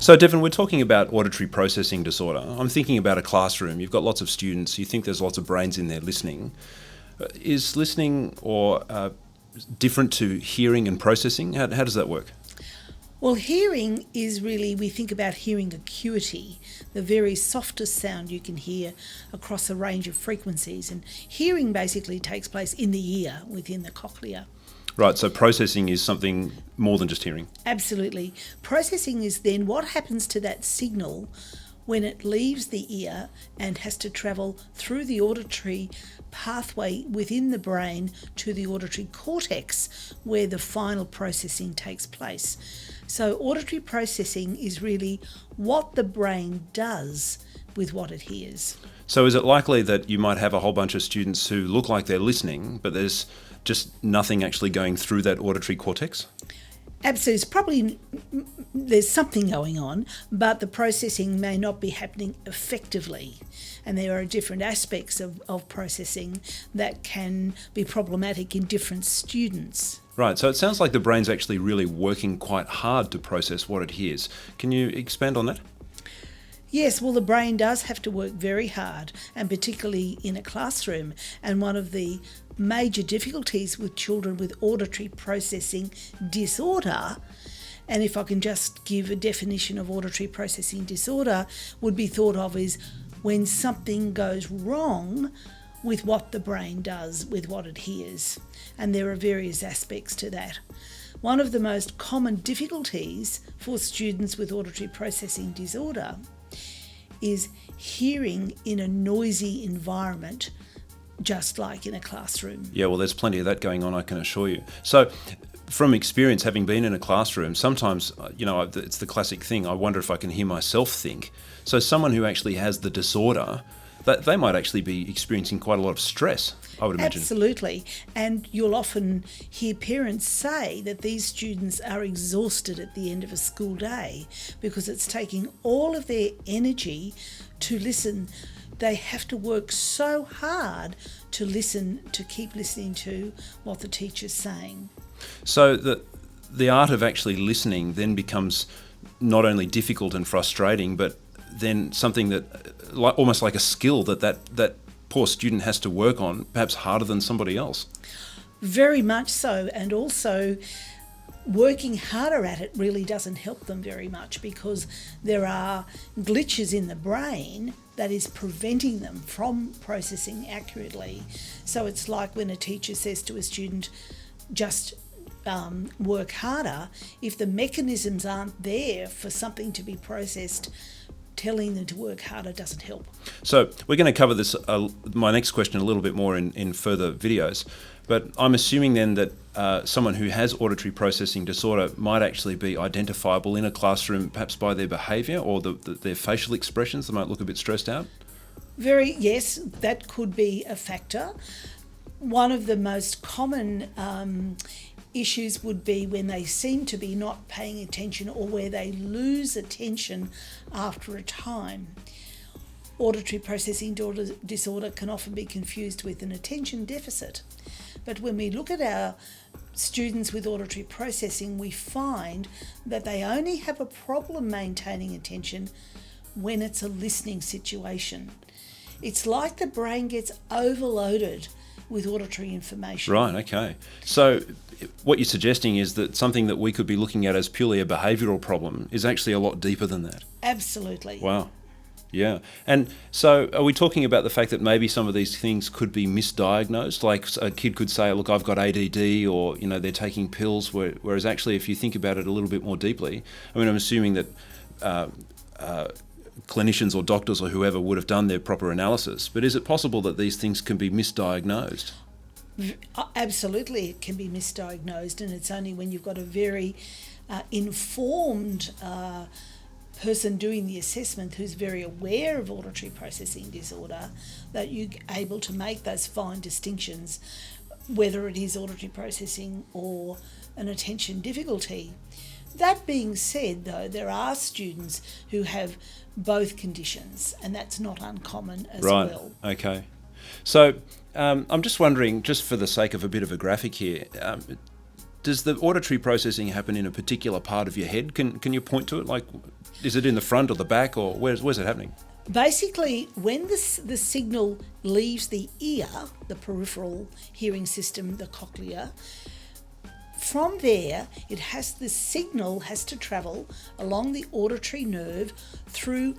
So, Devon, we're talking about auditory processing disorder. I'm thinking about a classroom. You've got lots of students. You think there's lots of brains in there listening. Is listening or different to hearing and processing? How does that work? Well, hearing is really, we think about hearing acuity, the very softest sound you can hear across a range of frequencies. And hearing basically takes place in the ear, within the cochlea. Right, so processing is something more than just hearing. Absolutely. Processing is then what happens to that signal when it leaves the ear and has to travel through the auditory pathway within the brain to the auditory cortex, where the final processing takes place. So auditory processing is really what the brain does with what it hears. So is it likely that you might have a whole bunch of students who look like they're listening, but there's just nothing actually going through that auditory cortex? Absolutely. It's probably, there's something going on, but the processing may not be happening effectively. And there are different aspects of processing that can be problematic in different students. Right, so it sounds like the brain's actually really working quite hard to process what it hears. Can you expand on that? Yes, well, the brain does have to work very hard, and particularly in a classroom. And one of the major difficulties with children with auditory processing disorder, and if I can just give a definition of auditory processing disorder, would be thought of as when something goes wrong with what the brain does with what it hears. And there are various aspects to that. One of the most common difficulties for students with auditory processing disorder is hearing in a noisy environment, just like in a classroom. Yeah, well, there's plenty of that going on, I can assure you. So from experience, having been in a classroom, sometimes, it's the classic thing, I wonder if I can hear myself think. So someone who actually has the disorder, they might actually be experiencing quite a lot of stress, I would imagine. Absolutely. And you'll often hear parents say that these students are exhausted at the end of a school day because it's taking all of their energy to listen. They have to work so hard to listen, to keep listening to what the teacher's saying. So the art of actually listening then becomes not only difficult and frustrating, but then something that almost like a skill that poor student has to work on, perhaps harder than somebody else. Very much so, and also working harder at it really doesn't help them very much because there are glitches in the brain that is preventing them from processing accurately. So it's like when a teacher says to a student, just work harder, if the mechanisms aren't there for something to be processed, telling them to work harder doesn't help. So we're going to cover this, my next question, a little bit more in further videos. But I'm assuming then that someone who has auditory processing disorder might actually be identifiable in a classroom, perhaps by their behaviour or their facial expressions. They might look a bit stressed out. Yes, that could be a factor. One of the most common issues would be when they seem to be not paying attention or where they lose attention after a time. Auditory processing disorder can often be confused with an attention deficit. But when we look at our students with auditory processing, we find that they only have a problem maintaining attention when it's a listening situation. It's like the brain gets overloaded with auditory information. Right, okay. So what you're suggesting is that something that we could be looking at as purely a behavioural problem is actually a lot deeper than that. Absolutely. Wow. Yeah. And so are we talking about the fact that maybe some of these things could be misdiagnosed? Like a kid could say, look, I've got ADD, or, they're taking pills, whereas actually if you think about it a little bit more deeply, I'm assuming that clinicians or doctors or whoever would have done their proper analysis, but is it possible that these things can be misdiagnosed? Absolutely, it can be misdiagnosed, and it's only when you've got a very informed person doing the assessment who's very aware of auditory processing disorder that you're able to make those fine distinctions, whether it is auditory processing or an attention difficulty. That being said, though, there are students who have both conditions, and that's not uncommon as well. Right, okay. So I'm just wondering, just for the sake of a bit of a graphic here, Does the auditory processing happen in a particular part of your head? Can you point to it? Like, is it in the front or the back, or where's it happening? Basically, when the signal leaves the ear, the peripheral hearing system, the cochlea, from there, the signal has to travel along the auditory nerve through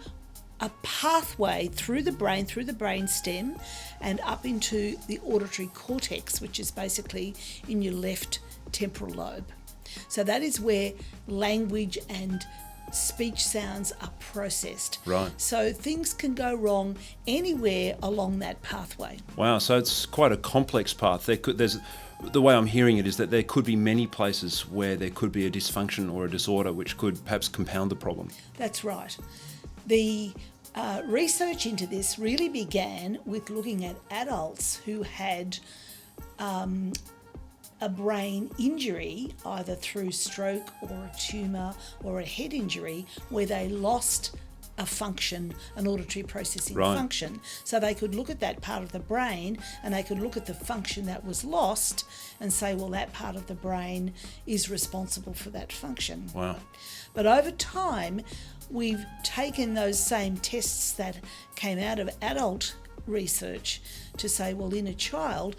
a pathway through the brain stem, and up into the auditory cortex, which is basically in your left temporal lobe. So that is where language and speech sounds are processed. Right. So things can go wrong anywhere along that pathway. Wow, so it's quite a complex path. The way I'm hearing it is that there could be many places where there could be a dysfunction or a disorder which could perhaps compound the problem. That's right. The research into this really began with looking at adults who had a brain injury, either through stroke or a tumour or a head injury, where they lost a function, an auditory processing function. So they could look at that part of the brain and they could look at the function that was lost and say, well, that part of the brain is responsible for that function. Wow. But over time, we've taken those same tests that came out of adult research to say, well, in a child,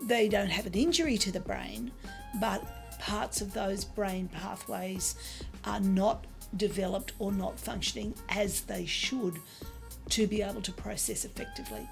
they don't have an injury to the brain, but parts of those brain pathways are not developed or not functioning as they should to be able to process effectively.